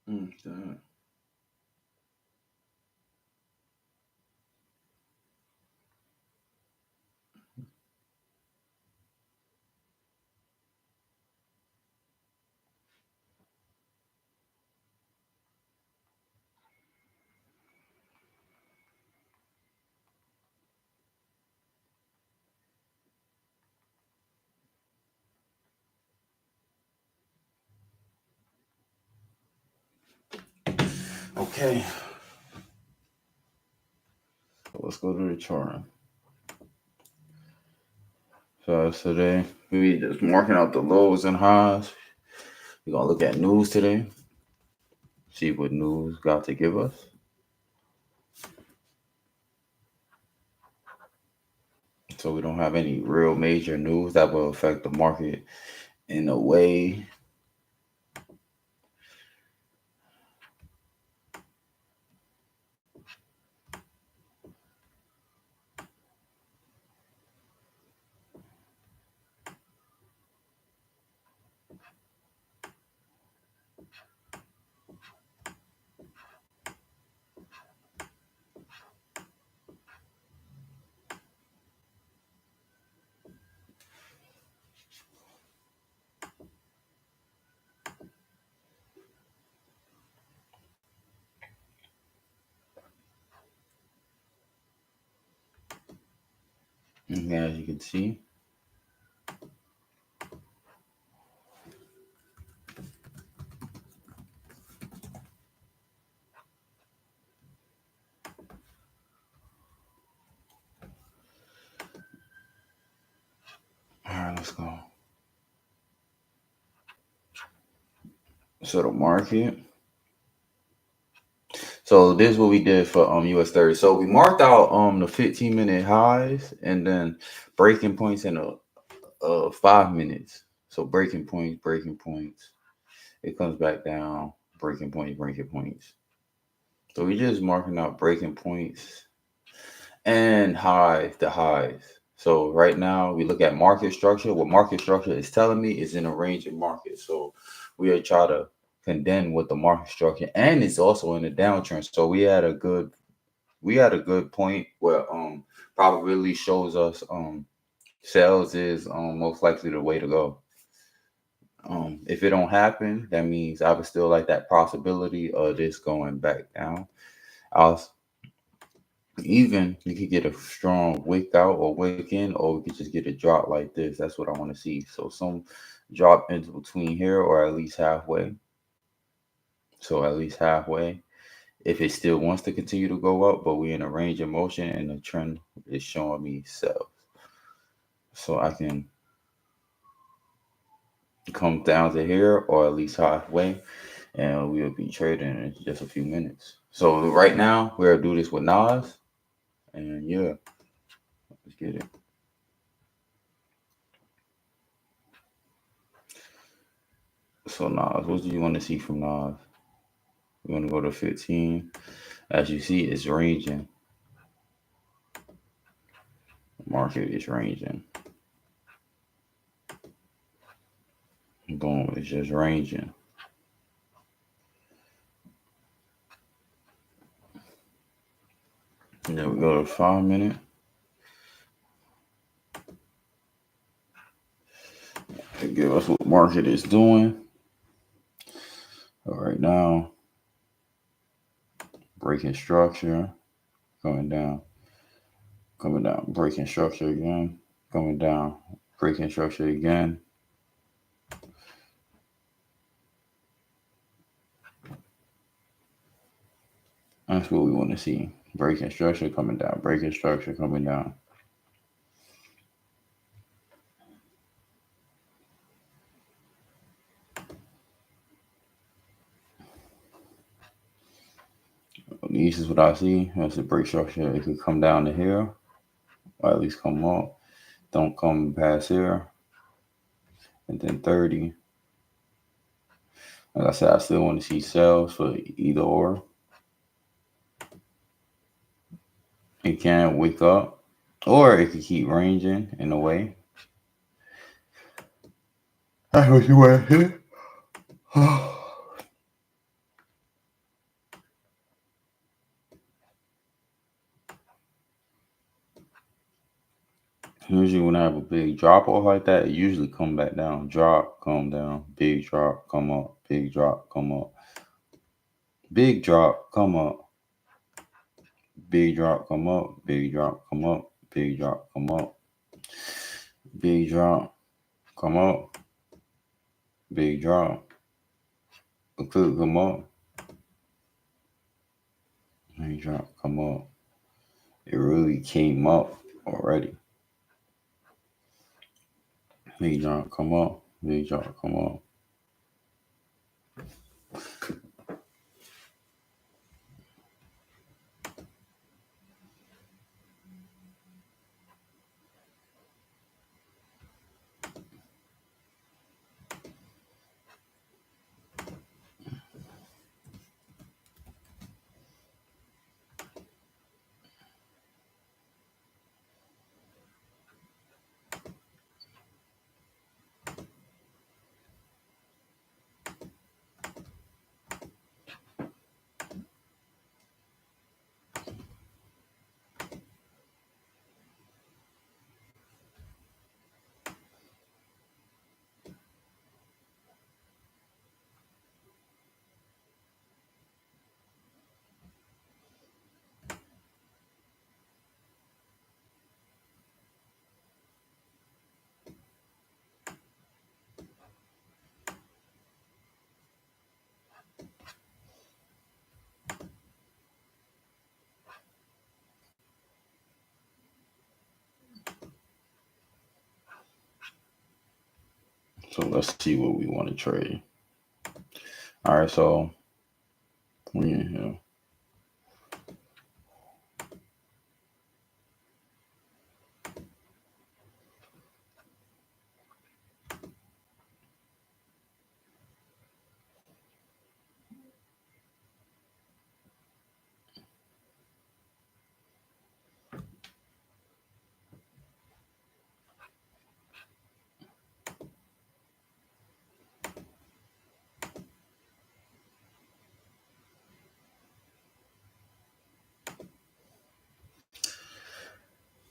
Damn. Okay, so let's go to the chart. So today we just marking out the lows and highs. We're gonna look at news today. See what news got to give us. So we don't have any real major news that will affect the market in a way. And as you can see, all right, let's go. So the market. So this is what we did for US30. So we marked out the 15-minute highs and then breaking points in a 5 minutes. So breaking points. It comes back down, breaking points, breaking points. So we just marking out breaking points and the highs. So right now we look at market structure. What market structure is telling me is in a range of markets. So we are trying to condemn with the market structure, and it's also in a downtrend. So we had a good point where probability shows us sales is most likely the way to go. If it don't happen, that means I would still like that possibility of this going back down. I'll Even you could get a strong wick out or wick in, or we could just get a drop like this. That's what I want to see. So some drop in between here, or at least halfway. So at least halfway. If it still wants to continue to go up, but we're in a range of motion and the trend is showing me sell. So I can come down to here or at least halfway, and we'll be trading in just a few minutes. So right now we'll do this with Nas, and yeah, let's get it. So Nas, what do you want to see from Nas? We want to go to 15. As you see, it's ranging. Market is ranging. Boom, it's just ranging. And then we go to 5 minute. It give us what market is doing. All right now, breaking structure, going down, breaking structure again, going down, breaking structure again. That's what we want to see. Breaking structure coming down, breaking structure coming down. This is what I see. That's a break structure. It could come down to here, or at least come up. Don't come past here. And then 30. Like I said, I still want to see sales for either or. It can wake up, or it could keep ranging in a way. That's what you want to hit. Usually when I have a big drop off like that, it usually come back down. Drop, come down, big drop, come up, big drop, come up, big drop, come up, big drop, come up, big drop, come up, big drop, come up, big drop, come up, big drop. It could come up, big drop, come up. It really came up already. Big drop, come up, big drop, come up. So let's see what we want to trade. All right, so we in here.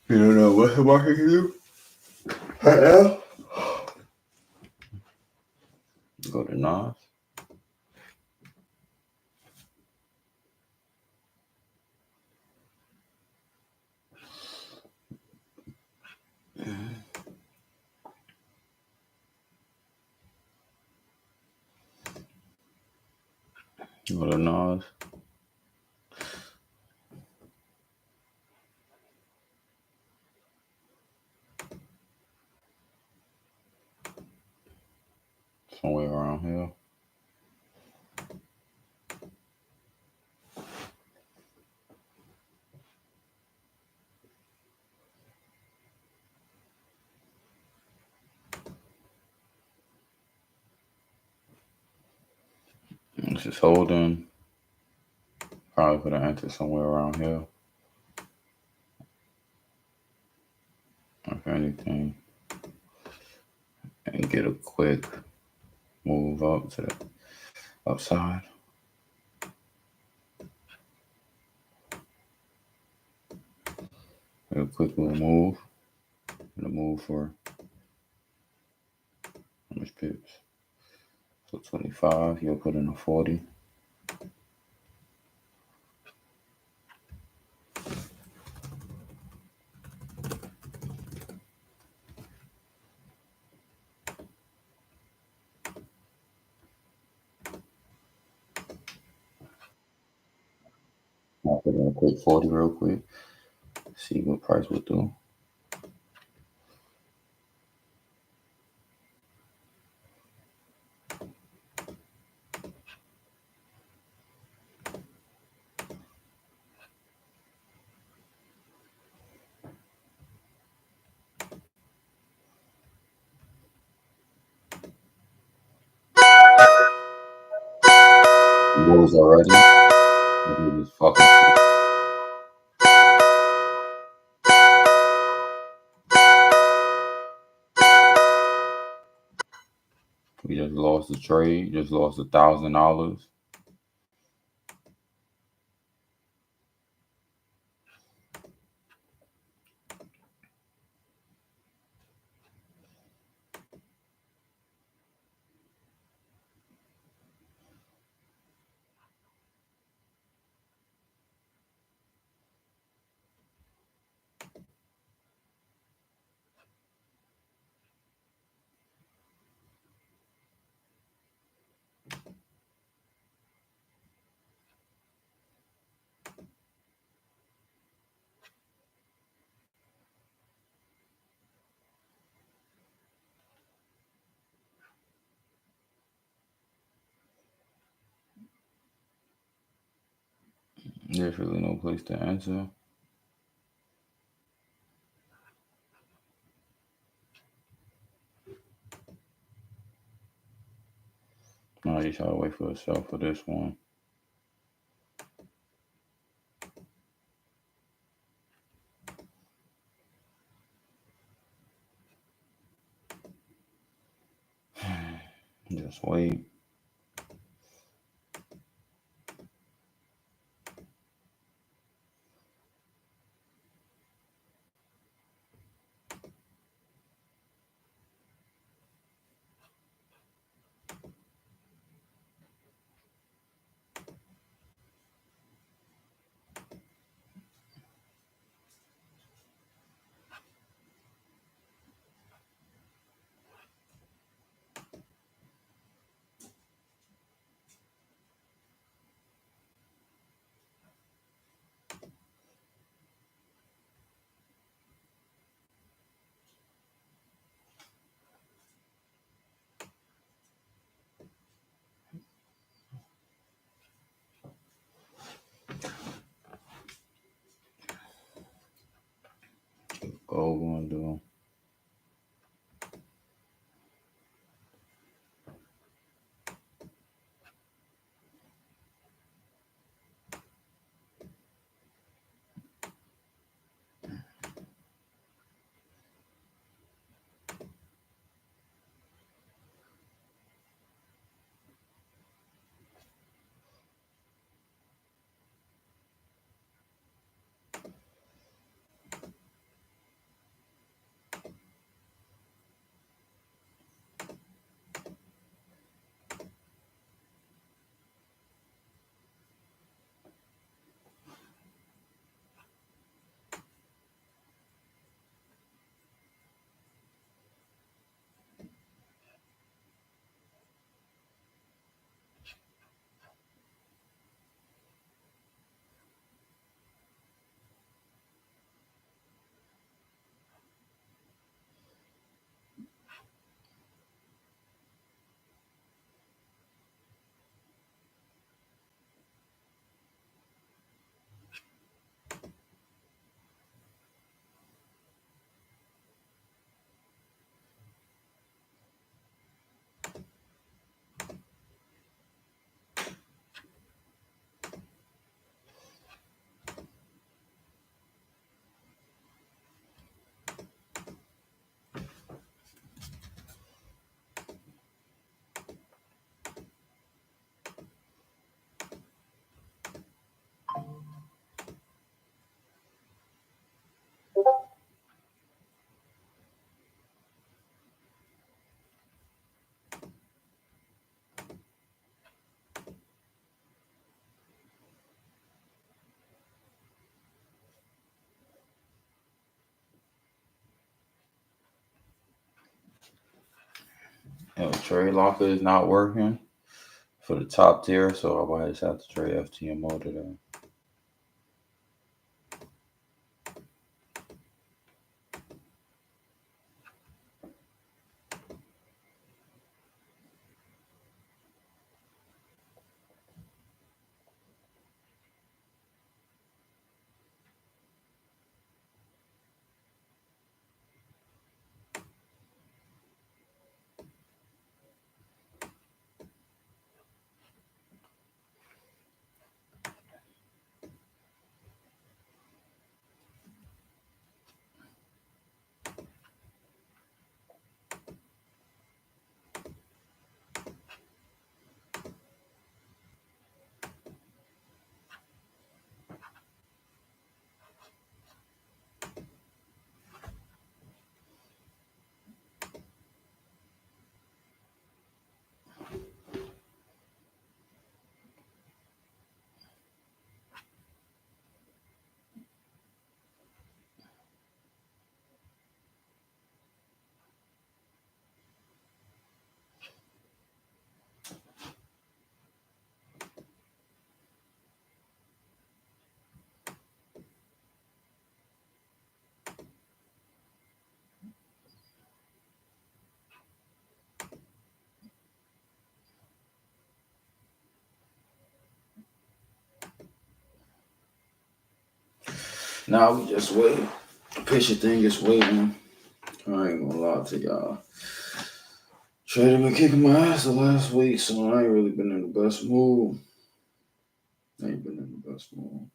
You don't know what the market can do right now? Go to NAS. Go to NAS. Somewhere around here. It's just holding. Probably put an enter somewhere around here. If anything. And get a quick move up to the upside. Get a quick little move. And a move for how much pips? So 25, you'll put in a 40. I'll put in a quick 40 real quick. See what price will do. Moves already. This fucking shit. We just lost the trade. Just lost $1,000. There's really no place to answer. No, you try to wait for yourself for this one. Just wait. Gold gonna do. Trade locker is not working for the top tier, so I might just have to trade FTMO today. Now we just wait. Picture thing is waiting. I ain't gonna lie to y'all. Trader been kicking my ass the last week, so I ain't really been in the best mood. I ain't been in the best mood.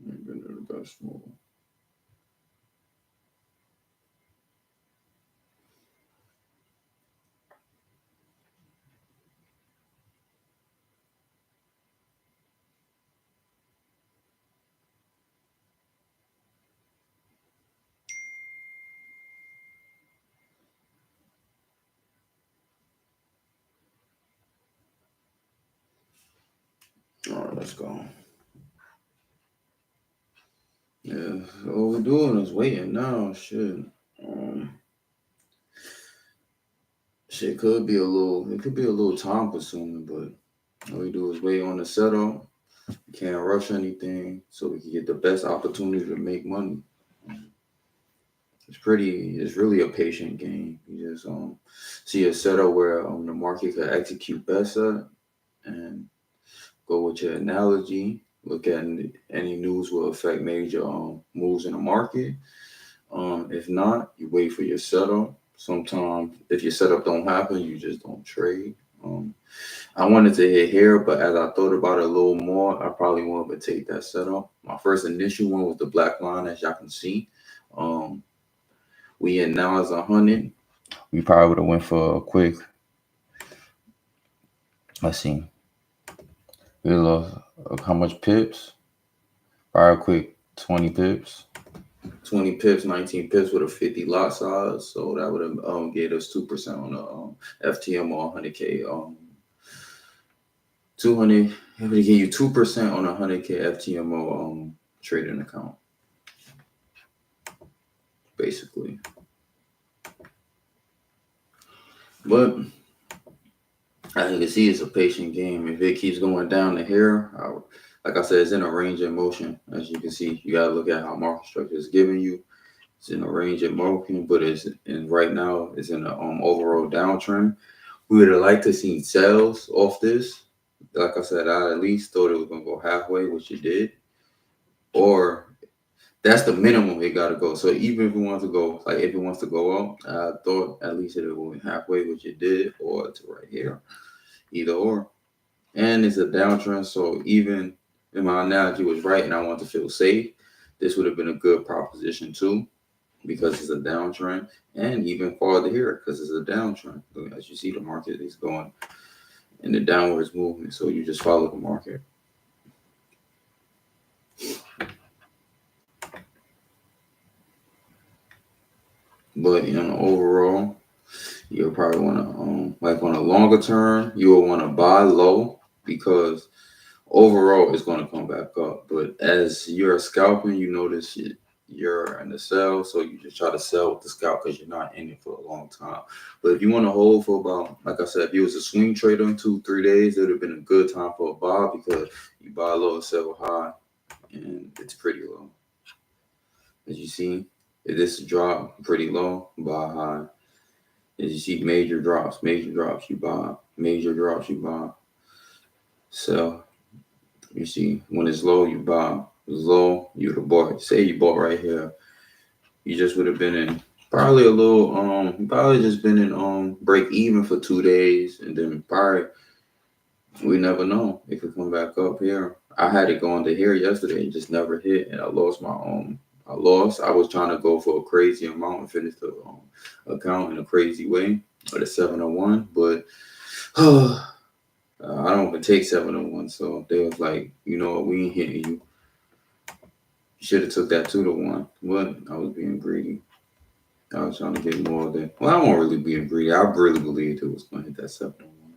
I ain't been in the best mood. All right, let's go. Yeah, so what we're doing is waiting now. Shit could be a little. It could be a little time consuming, but all we do is wait on the setup. We can't rush anything, so we can get the best opportunity to make money. It's really a patient game. You just see a setup where the market could execute better and go with your analogy. Look at any news will affect major moves in the market. If not, you wait for your setup. Sometimes if your setup don't happen, you just don't trade. I wanted to hit here, but as I thought about it a little more, I probably wanted to take that setup. My first initial one was the black line, as y'all can see. Um, we in NAS100. We probably would have went for a quick. Let's see. We lost how much pips? Probably a quick 20 pips. 20 pips, 19 pips with a 50 lot size. So that would have gave us 2% on the FTMO 100K. 200, it would give you 2% on a 100K FTMO trading account. Basically. But as you can see, it's a patient game. If it keeps going down to here, like I said, it's in a range of motion. As you can see, you got to look at how market structure is giving you. It's in a range of motion, but right now it's in an overall downtrend. We would have liked to see sales off this. Like I said, I at least thought it was going to go halfway, which it did. Or that's the minimum it got to go. So even if it wants to go, like if it wants to go up, I thought at least it would go halfway, which it did, or to right here. Either or. And it's a downtrend, so even if my analogy was right and I want to feel safe, this would have been a good proposition too, because it's a downtrend, and even farther here because it's a downtrend. As you see, the market is going in the downwards movement, so you just follow the market. But overall, you'll probably want to like on a longer term, you will want to buy low because overall it's going to come back up. But as you're scalping, you notice you're in the sell, so you just try to sell with the scalp because you're not in it for a long time. But if you want to hold for about, like I said, if you was a swing trader in 2-3 days, it would have been a good time for a buy because you buy low and sell high, and it's pretty low. As you see, if this drop pretty low, buy high. As you see, major drops, you buy. Major drops, you buy. Sell. You see, when it's low, you buy. It's low, you'd have bought. Say you bought right here, you just would have been in probably a little probably just been in break even for 2 days, and then probably we never know, it could come back up here. I had it going to here yesterday and just never hit, and I lost my I was trying to go for a crazy amount and finish the account in a crazy way at a 701, but I don't even take 701, so they was like, you know what, we ain't hitting you. You should have took that 2-1, but I was being greedy. I was trying to get more of that. Well, I won't really being greedy. I really believed it was going to hit that 701.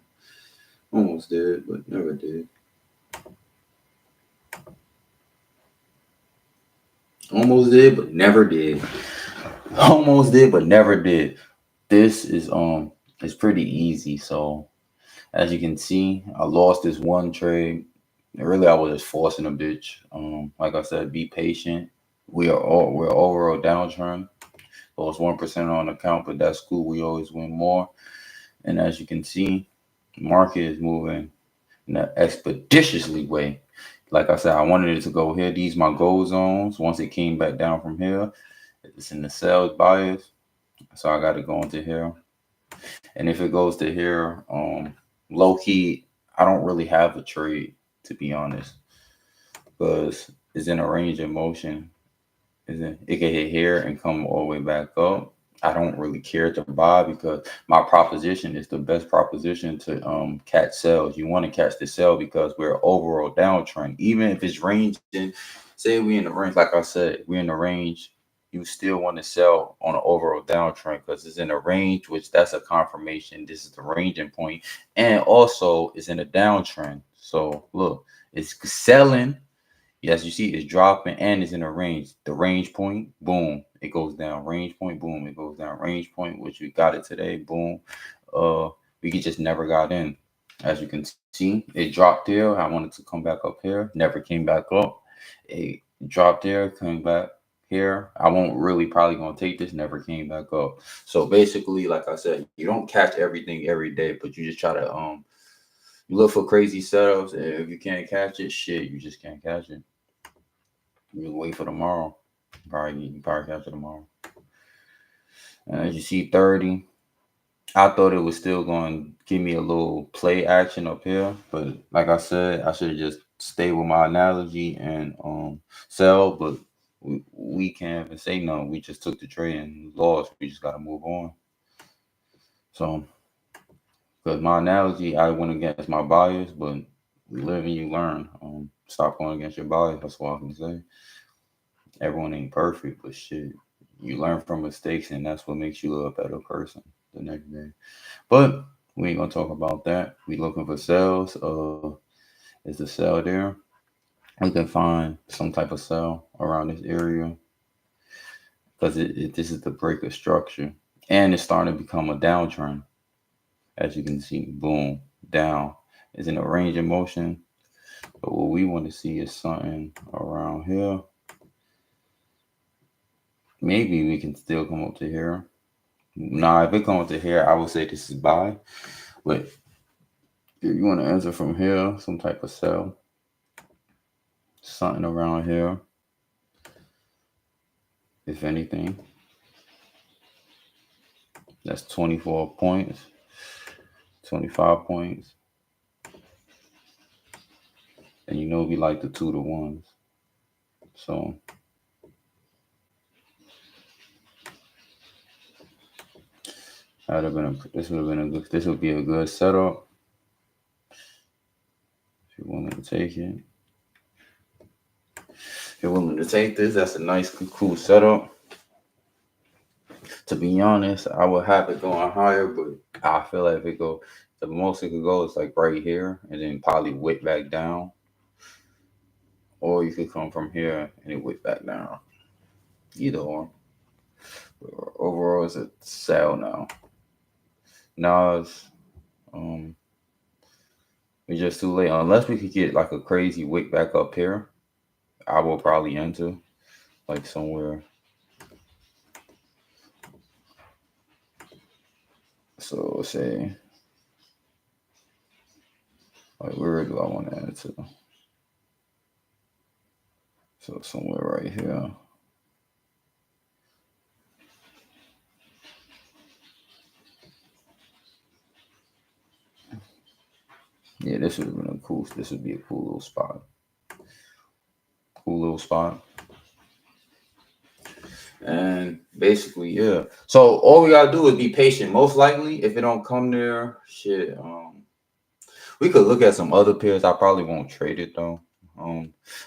Almost did, but never did. Almost did, but never did. Almost did, but never did. This is it's pretty easy. So as you can see, I lost this one trade. Really, I was just forcing a bitch. Like I said, be patient. We're over a downtrend. Lost 1% on the account, but that's cool. We always win more. And as you can see, the market is moving in an expeditiously way. Like I said, I wanted it to go here. These my gold zones. Once it came back down from here, it's in the sales bias. So I got to go into here. And if it goes to here, low key, I don't really have a trade, to be honest, because it's in a range of motion. It can hit here and come all the way back up. I don't really care to buy because my proposition is the best proposition to catch sales. You want to catch the sell because we're overall downtrend. Even if it's ranging, say we in the range, like I said, we're in the range, you still want to sell on an overall downtrend because it's in a range, which that's a confirmation. This is the ranging point, and also it's in a downtrend. So look, it's selling. Yes, you see it's dropping and it's in a range. The range point, boom, it goes down. Range point, boom, it goes down. Range point, which we got it today, boom. We just never got in. As you can see, it dropped there. I wanted to come back up here, never came back up. It dropped there, came back here. I won't really probably gonna take this, never came back up. So basically, like I said, you don't catch everything every day, but you just try to you look for crazy setups, and if you can't catch it, shit, you just can't catch it. You wait for tomorrow. You probably catch it tomorrow. And as you see, 30. I thought it was still going to give me a little play action up here, but like I said, I should have just stayed with my analogy and sell. But we can't even say no. We just took the trade and lost. We just got to move on. So, because my analogy, I went against my bias, but we live and you learn. Stop going against your bias. That's what I can say. Everyone ain't perfect, but shit, you learn from mistakes, and that's what makes you a better person the next day. But we ain't gonna talk about that. We looking for sales. Is the sell there? We can find some type of sell around this area because this is the break of structure, and it's starting to become a downtrend. As you can see, boom, down. It's in a range of motion. But what we want to see is something around here. Maybe we can still come up to here. Nah, if it comes to here, I would say this is buy. But if you want to answer from here, some type of sell, something around here, if anything. That's 24 points, 25 points. And you know we like the 2 to 1s. So this would be a good setup. If you're willing to take it. If you're willing to take this, that's a nice, cool setup. To be honest, I would have it going higher, but I feel like if it go, the most it could go is like right here, and then probably whip back down. Or you could come from here and it whip back down. Either or. Overall, it's a sell now. Now it's just too late. Unless we could get like a crazy wick back up here, I will probably enter like somewhere. So say, like where do I want to enter? So somewhere right here. Yeah, this would have been a cool. This would be a cool little spot. Cool little spot. And basically, yeah. So all we gotta do is be patient. Most likely, if it don't come there, shit. We could look at some other pairs. I probably won't trade it though.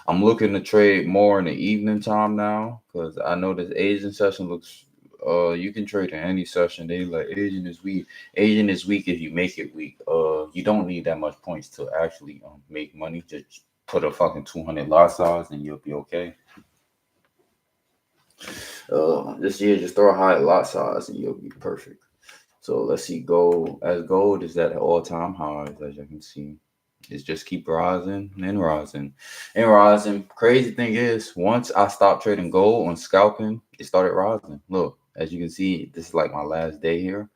I'm looking to trade more in the evening time now because I know this Asian session looks. You can trade in any session. They like Asian is weak. Asian is weak if you make it weak. You don't need that much points to actually make money. Just put a fucking 200 lot size and you'll be okay. This year, just throw a high lot size and you'll be perfect. So let's see, gold is at all-time highs, as you can see. It's just keep rising and rising and rising. Crazy thing is, once I stopped trading gold on scalping, it started rising. Look, as you can see, this is like my last day here.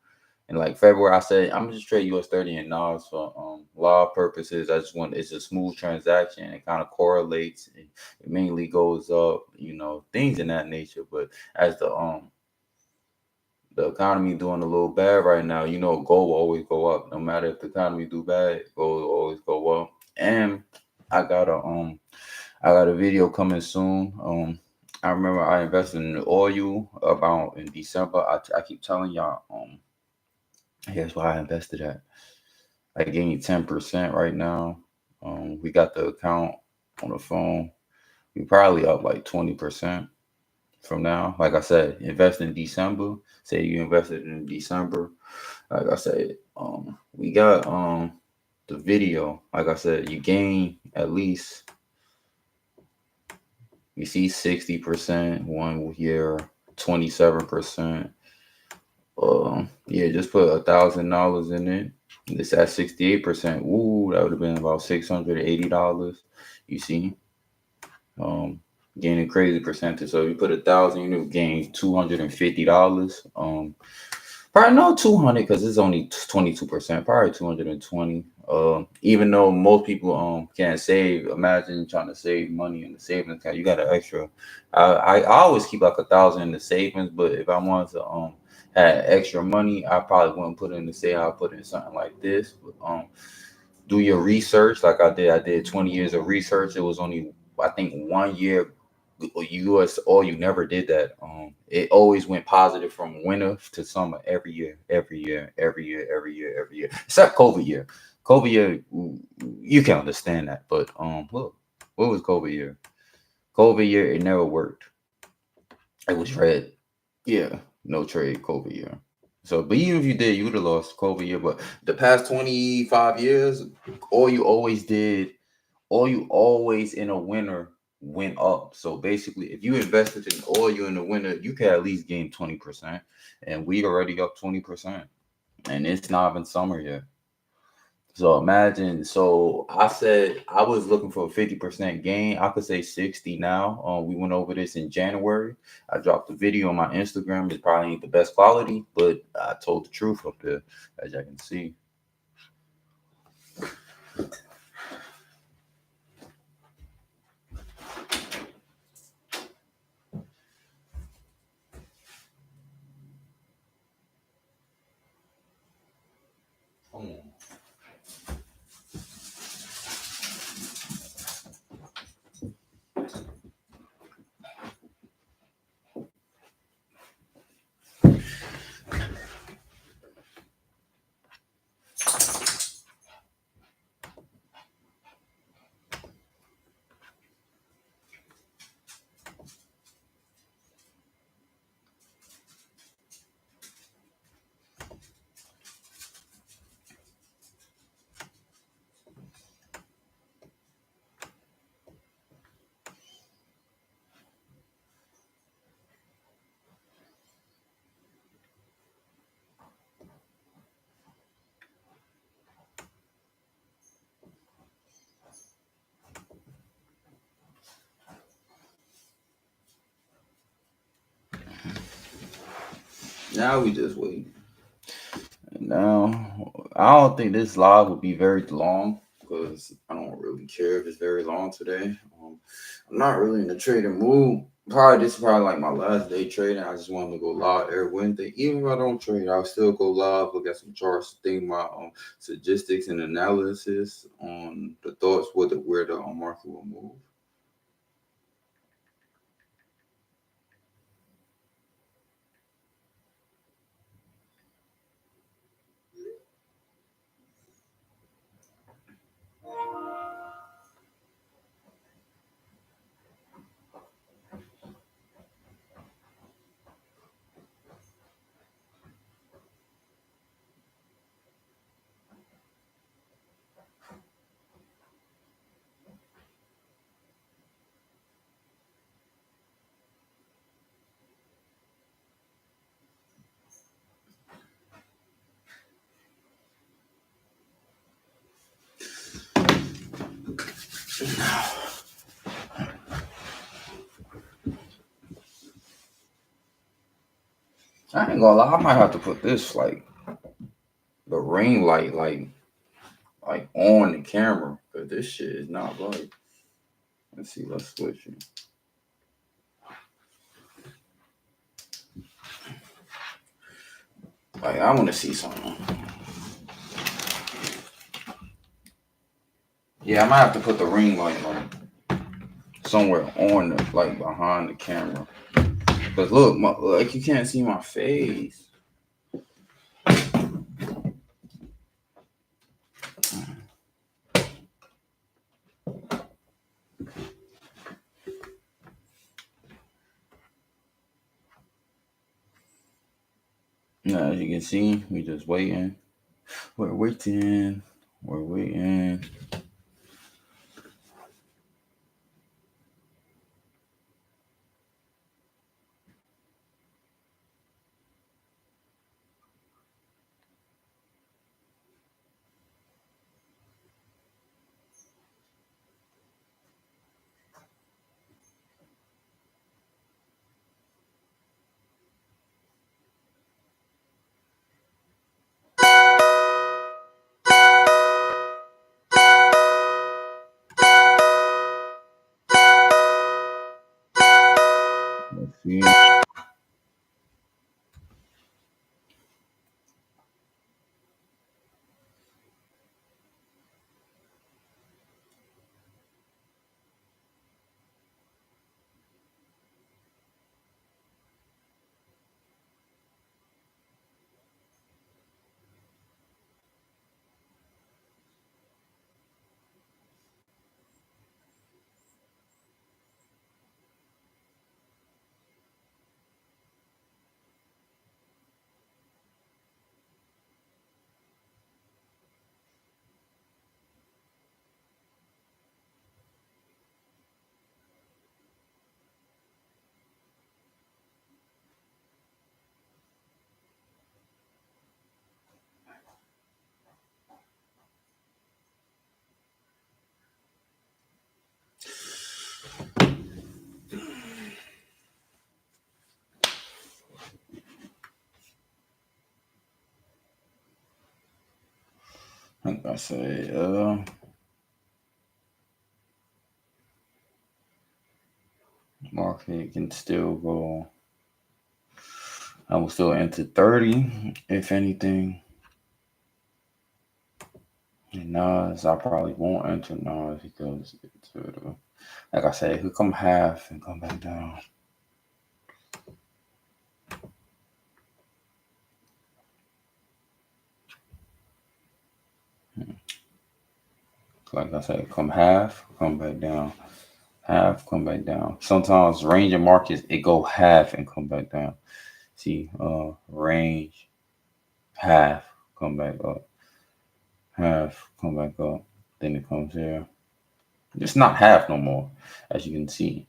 In like February, I said I'm just trade US30 and NAS for law purposes. I just want it's a smooth transaction. It kind of correlates. It mainly goes up, things in that nature. But as the economy doing a little bad right now, gold will always go up. No matter if the economy do bad, gold will always go up. And I got a video coming soon. I remember I invested in oil about in December. I keep telling y'all. Here's why I invested at. I gained 10% right now. We got the account on the phone. We probably up like 20% from now. Like I said, invest in December. Say you invested in December. Like I said, we got the video. Like I said, you gain at least you see 60% 1 year, 27%. Yeah, just put $1,000 in it. It's at 68%. Ooh, that would have been about $680. You see, gaining crazy percentage. So if you put 1,000, you gain $250. Probably no 200 because it's only 22%. Probably 220. Even though most people can't save, imagine trying to save money in the savings account. You got an extra. I always keep like 1,000 in the savings, but if I wanted to had extra money, I probably wouldn't put it in the save. I'll put it in something like this. But, do your research like I did. I did 20 years of research. It was only I think 1 year US oil. You never did that. It always went positive from winter to summer every year, every year, every year, every year, every year, except COVID year. COVID year, you can understand that. But look, what was COVID year? COVID year, it never worked. It was red. Yeah, no trade COVID year. So, but even if you did, you would have lost COVID year. But the past 25 years, all you always did, all you always in a winter went up. So basically, if you invested in oil in the winter, you can at least gain 20%. And we already up 20%. And it's not even summer yet. So imagine, so I said I was looking for a 50% gain. I could say 60 now. We went over this in January. I dropped the video on my Instagram. It's probably ain't the best quality, but I told the truth up there, as y'all can see. Now we just wait. And now I don't think this live will be very long because I don't really care if it's very long today. I'm not really in the trading mood. Probably this is probably like my last day trading. I just wanted to go live every Wednesday. Even if I don't trade, I'll still go live, look at some charts, think my statistics and analysis on the thoughts where the market will move. I ain't gonna lie, I might have to put this like the ring light like on the camera, but this shit is not bright. Let's see, let's switch it. Like I want to see something. Yeah, I might have to put the ring light like somewhere on the like behind the camera. Cause look, like you can't see my face. Now, as you can see, we just waiting. We're waiting. We're waiting. Let's see. Like I say, market can still go. I will still enter 30, if anything. And Nas, I probably won't enter Nas because it's like I said, it could come half and come back down. Like I said, come half, come back down. Half, come back down. Sometimes range of markets, it go half and come back down. See, range, half, come back up. Half, come back up. Then it comes here. It's not half no more, as you can see.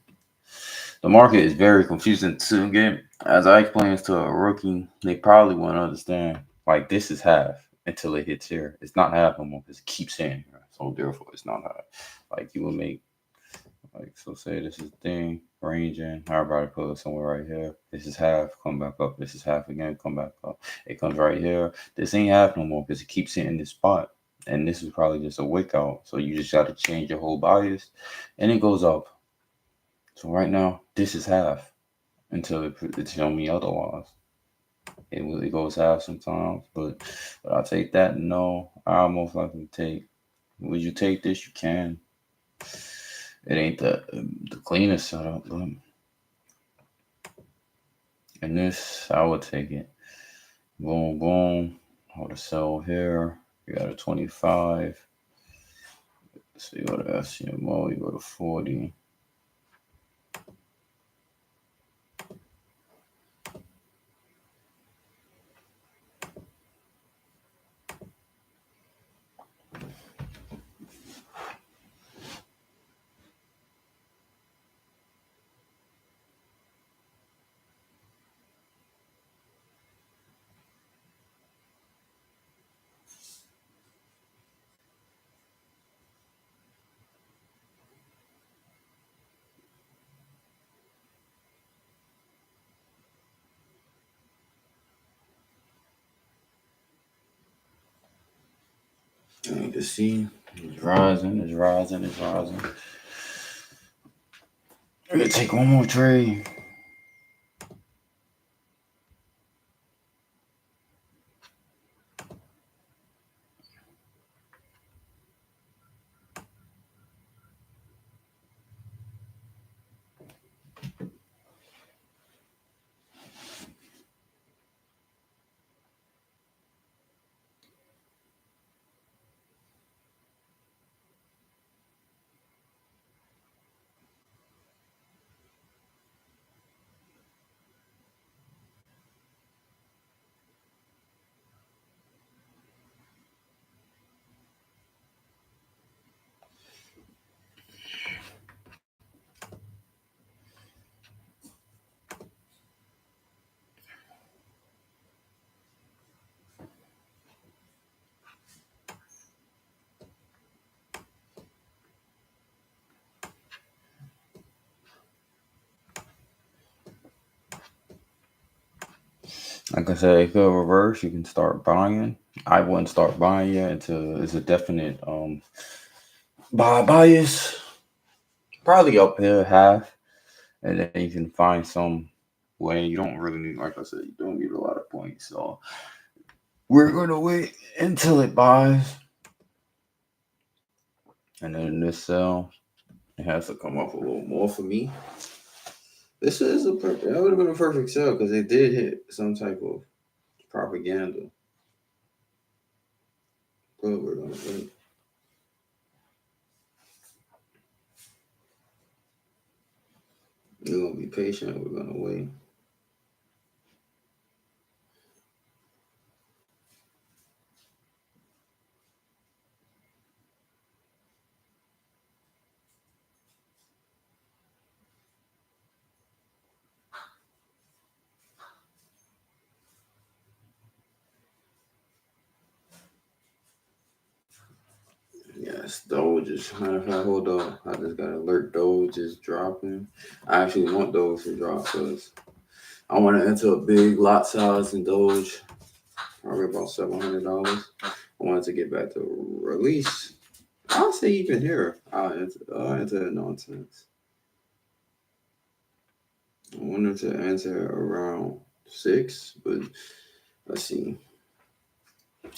The market is very confusing to get. As I explained to a rookie, they probably won't understand. Like this is half until it hits here. It's not half no more because it keeps saying here. So therefore, it's not half. Like you will make like so. Say this is thing ranging. I probably put it somewhere right here. This is half. Come back up. This is half again. Come back up. It comes right here. This ain't half no more because it keeps hitting this spot. And this is probably just a wick out. So you just got to change your whole bias, and it goes up. So right now, this is half until it show me otherwise. It really goes half sometimes, but I take that. No, I most likely take. Would you take this? You can. It ain't the cleanest setup, but in this, I would take it. Boom, boom. Hold a sell here. You got a 25. So you go to SCMO. You go to 40. And you can see it's rising, it's rising, it's rising. We're gonna take one more trade. Like I said, if it reverse, you can start buying. I wouldn't start buying yet until it's a definite buy bias. Probably up here half, and then you can find some way. You don't really need, like I said, you don't need a lot of points. So we're gonna wait until it buys, and then this sell, it has to come up a little more for me. This is a perfect. That would have been a perfect sell because it did hit some type of propaganda. But we're gonna wait. We're gonna be patient. We're gonna wait. Yes, Doge is. Matter of fact, hold on. I just got alert. Doge is dropping. I actually want Doge to drop because I want to enter a big lot size in Doge. Probably about $700. I wanted to get back to release. I'll say even here. I'll enter nonsense. I wanted to enter around 6, but let's see.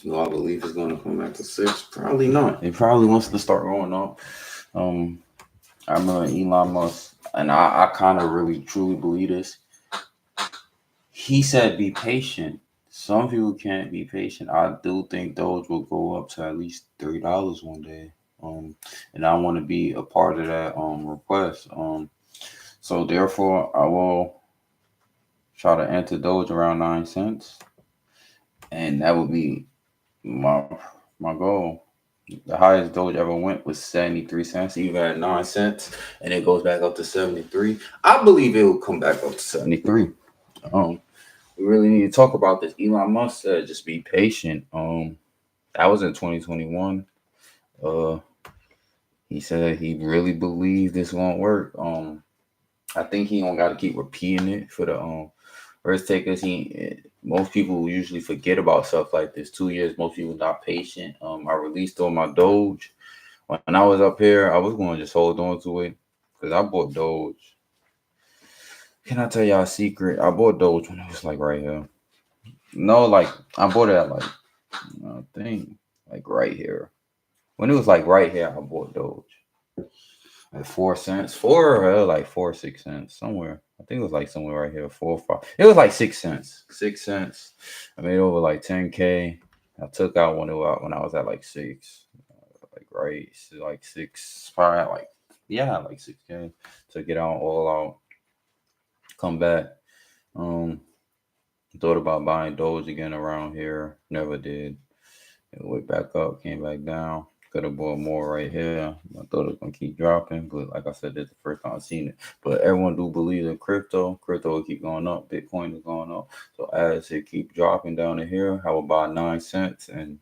Do I believe it's going to come back to 6? Probably not. It probably wants to start going up. Um, I remember Elon Musk, and I kind of really truly believe this. He said, "Be patient." Some people can't be patient. I do think those will go up to at least $3 one day. And I want to be a part of that request. So therefore, I will try to enter those around 9 cents, and that would be my my goal. The highest Doge ever went was 73 cents, even at 9 cents, and it goes back up to 73. I believe it will come back up to 73. Um, we really need to talk about this. Elon Musk said just be patient. That was in 2021. Uh, he said he really believed this won't work. I think he don't got to keep repeating it for the risk takers. Most people usually forget about stuff like this. 2 years, most people not patient. I released all my Doge. When I was up here, I was going to just hold on to it because I bought Doge. Can I tell y'all a secret? I bought Doge when it was like right here. No, like I bought it at like I think like right here. When it was like right here, I bought Doge at 4 cents, like 4 6 cents somewhere. I think it was like somewhere right here, 4 or 5. It was like 6 cents. 6 cents. I made over like 10K. I took out when I was at like six, like right, so like 6 5, like yeah, like 6K. Took it out all out. Come back. Um, thought about buying Doge again around here. Never did. It went back up, came back down. Could have bought more right here. I thought it was gonna keep dropping, but like I said, this is the first time I've seen it. But everyone do believe in crypto. Crypto will keep going up. Bitcoin is going up. So as it keep dropping down to here, I will buy 9 cents and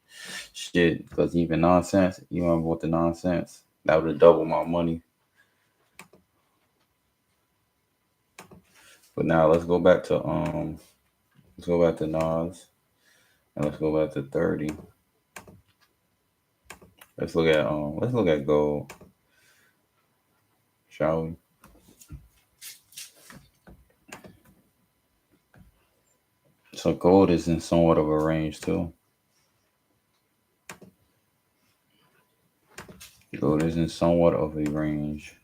shit. Because even nonsense, even with the nonsense, that would have doubled my money. But now let's go back to Nas, and let's go back to 30. Let's look at gold, shall we? So gold is in somewhat of a range too. Gold is in somewhat of a range.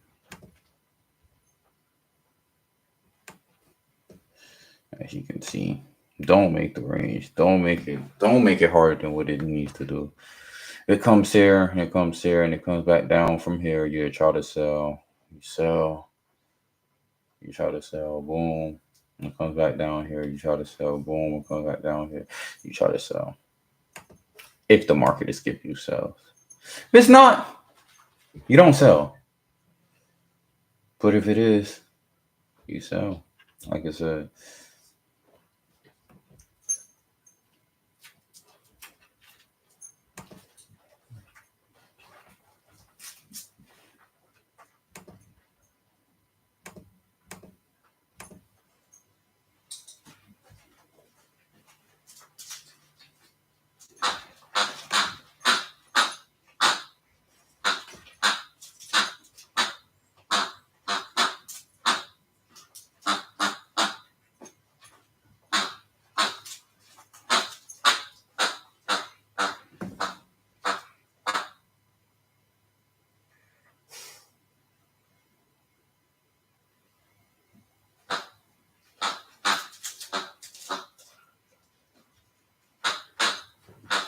As you can see, don't make the range. Don't make it harder than what it needs to do. It comes here, and it comes here, and it comes back down from here. You try to sell. You sell. You try to sell. Boom. It comes back down here. You try to sell. Boom. It comes back down here. You try to sell. If the market is giving you sales. If it's not, you don't sell. But if it is, you sell. Like I said.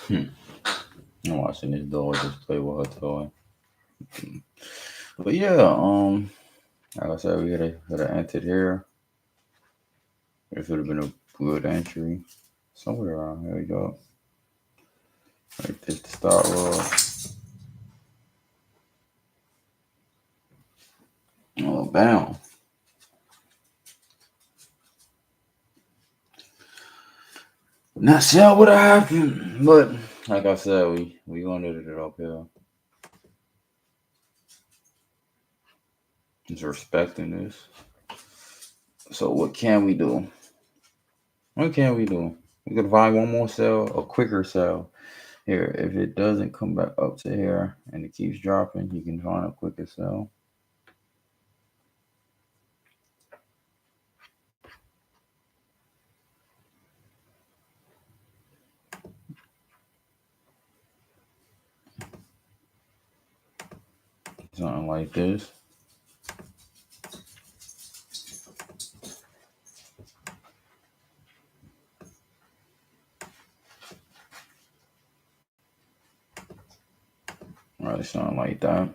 I'm watching this dog just play with her toy. But yeah, like I said, we gotta enter here. This would have been a good entry. Somewhere around here we go. Like this to start with. Oh, bam. Not sure what happened, but like I said, we wanted it up here. Just respecting this. So what can we do? What can we do? We could find one more sell, a quicker sell. Here, if it doesn't come back up to here and it keeps dropping, you can find a quicker sell. Something like this. Right, something like that.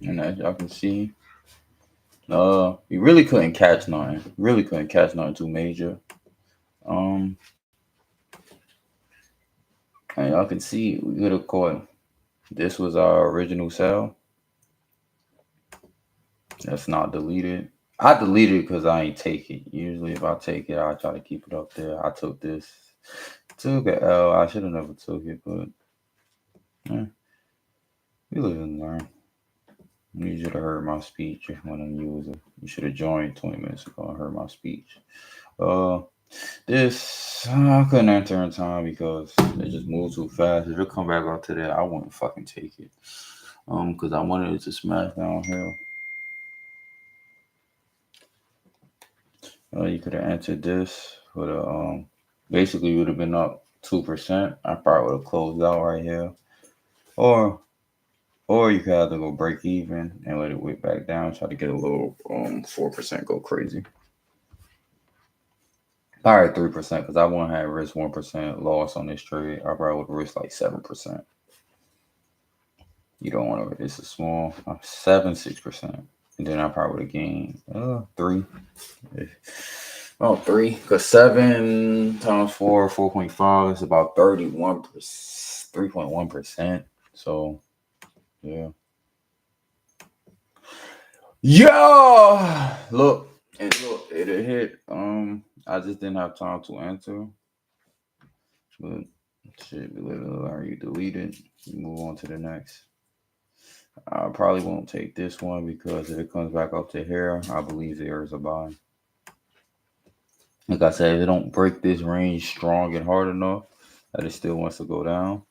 And as y'all can see, we really couldn't catch nothing. Really couldn't catch nothing too major. Um, and y'all can see we could have caught. This was our original sell. That's not deleted. I deleted it because I ain't take it. Usually, if I take it, I try to keep it up there. I took this. Took a L. I should have never took it, but yeah, we live and learn. You should have heard my speech when you should have joined 20 minutes ago and heard my speech. This I couldn't enter in time because it just moved too fast. If it come back up to that, I wouldn't fucking take it. Because I wanted it to smash downhill. You could have entered this with a basically would have been up 2%. I probably would have closed out right here, or Or you could either go break even and let it whip back down, try to get a little 4%, go crazy. Probably 3%, because I wouldn't have risk 1% loss on this trade. I probably would risk like 7%. You don't want to. It's a small 6%, and then I probably would have gained 3. Oh, 3, because 7 times 4, 4.5 is about 31%, 3.1%. So yeah. Yeah, look, it hit. I just didn't have time to answer, but shit, we literally already deleted. Move on to the next. I probably won't take this one because if it comes back up to here, I believe there is a buy. Like I said, if it don't break this range strong and hard enough that it still wants to go down,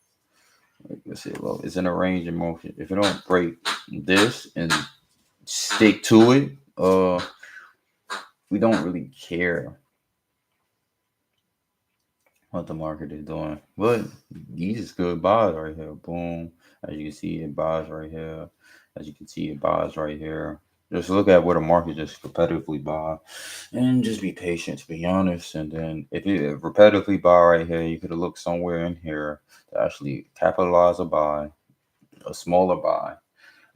like I said, look, it's in a range of motion. If it don't break this and stick to it, we don't really care what the market is doing. But these is good buys right here. Boom. As you can see, it buys right here. As you can see, it buys right here. Just look at where the market just repetitively buy and just be patient, to be honest. And then if you repetitively buy right here, you could have looked somewhere in here to actually capitalize a buy, a smaller buy.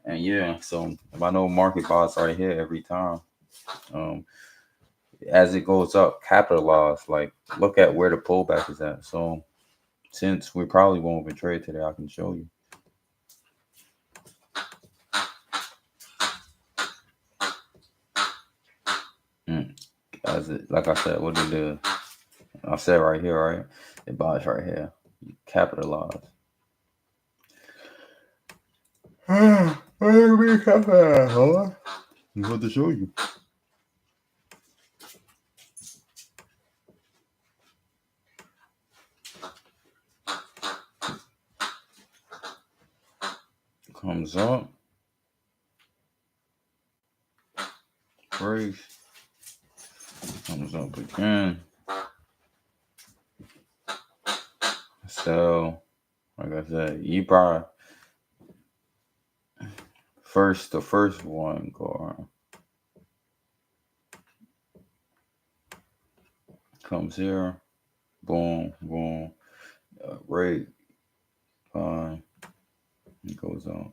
And yeah, so if I know market buys right here every time, as it goes up, capitalize. Like, look at where the pullback is at. So since we probably won't even trade today, I can show you. As it, like I said, what it did, I said right here, right? It buys right here. Capitalize. Let me capitalize, huh? I'm going to show you. Comes up. Breaks. Comes up again. So, like I said, you probably the first one go around. Comes here. Boom, boom. Rate. It goes on.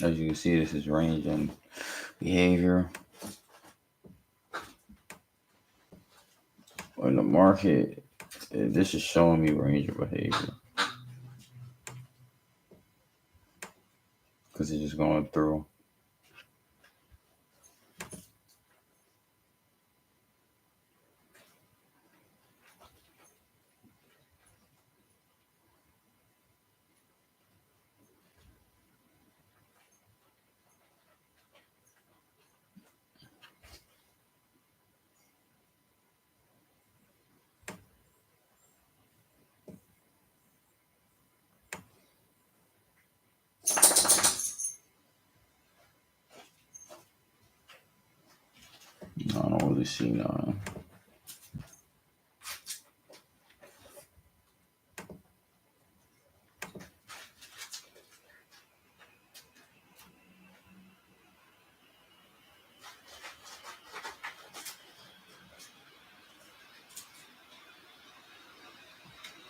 As you can see, this is range and behavior. In the market, this is showing me range of behavior. Because it's just going through. I don't really see none.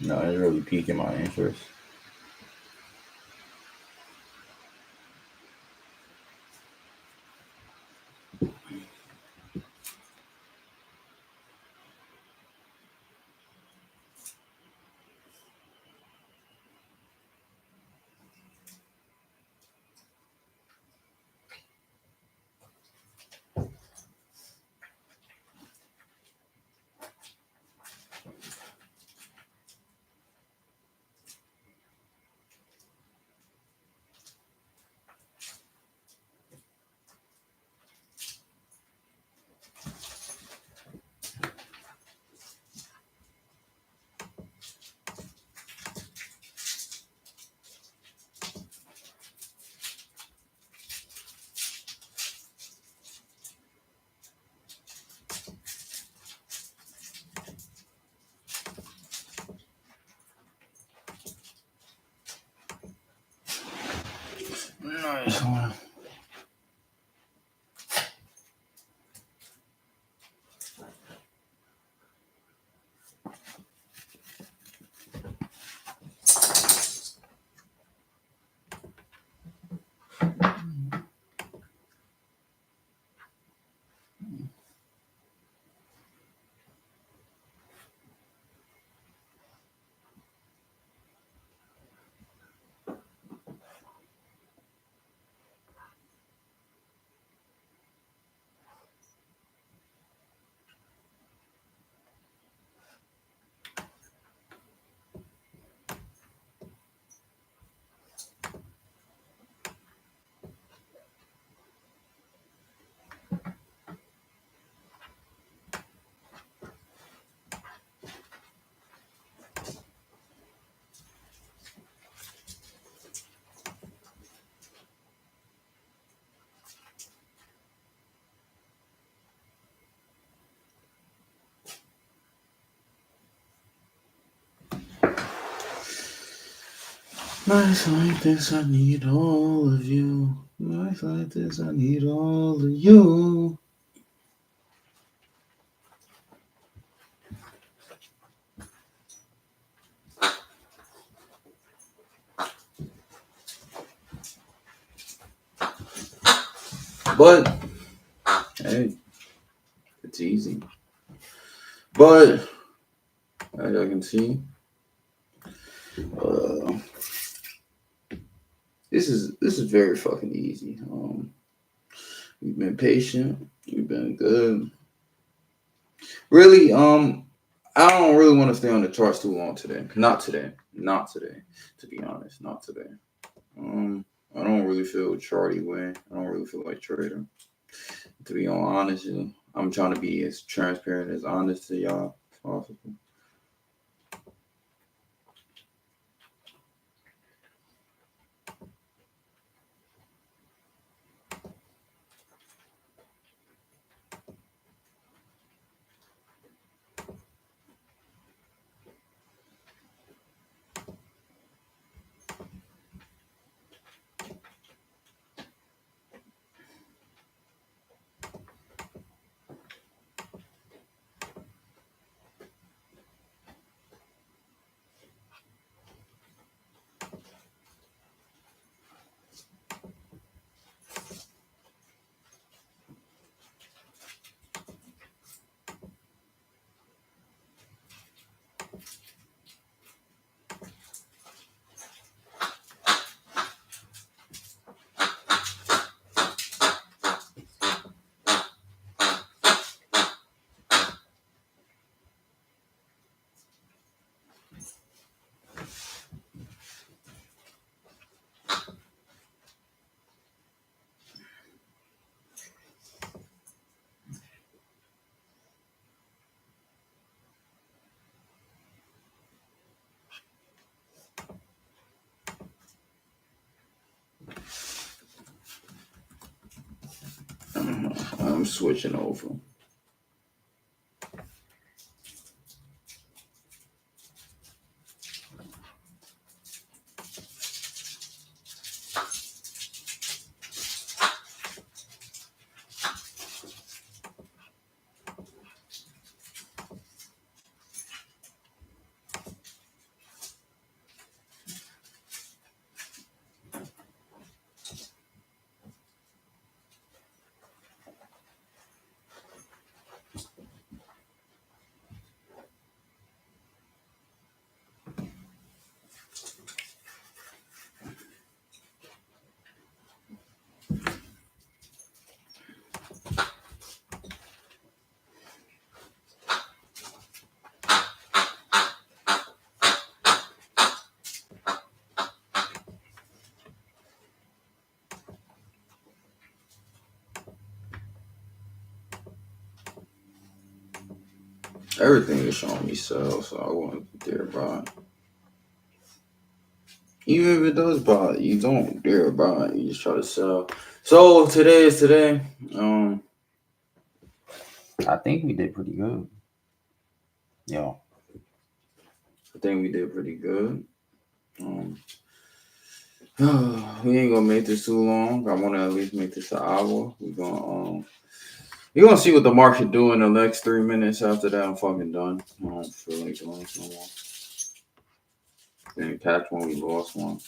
No, it's really piquing my interest. Nights like this, I need all of you. Nights like this, I need all of you. But hey, it's easy. But as I can see, uh, this is very fucking easy. We've been patient. We've been good. Really, I don't really want to stay on the charts too long today. Not today. Not today. To be honest, not today. I don't really feel charty way. I don't really feel like trading. To be honest, I'm trying to be as transparent as honest to y'all as possible. I'm switching over. Everything is showing me sell, so I won't dare buy. Even if it does buy, you don't dare buy. You just try to sell. So today is today. I think we did pretty good. Yeah, I think we did pretty good. We ain't gonna make this too long. I want to at least make this an hour. We're gonna see what the market do in the next 3 minutes. After that, I'm fucking done. I don't feel like doing this no more. Didn't catch one, we lost one.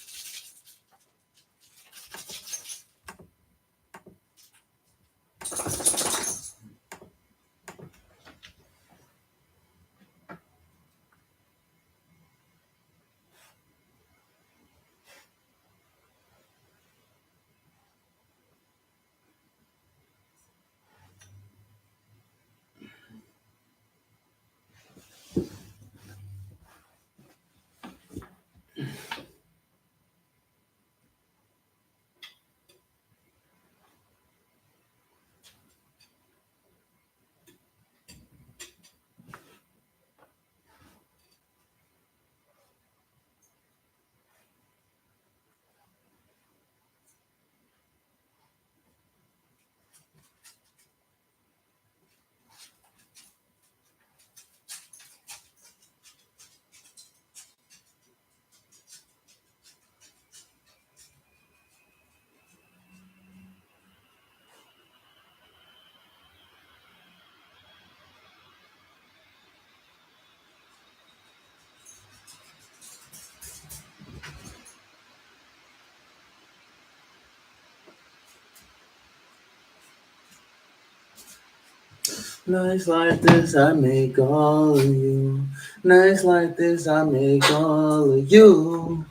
Nights like this, I make all of you. Nights like this, I make all of you.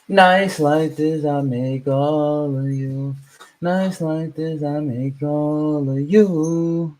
Nights like this, I make all of you. Nights like this, I make all of you.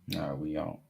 Nah, we out.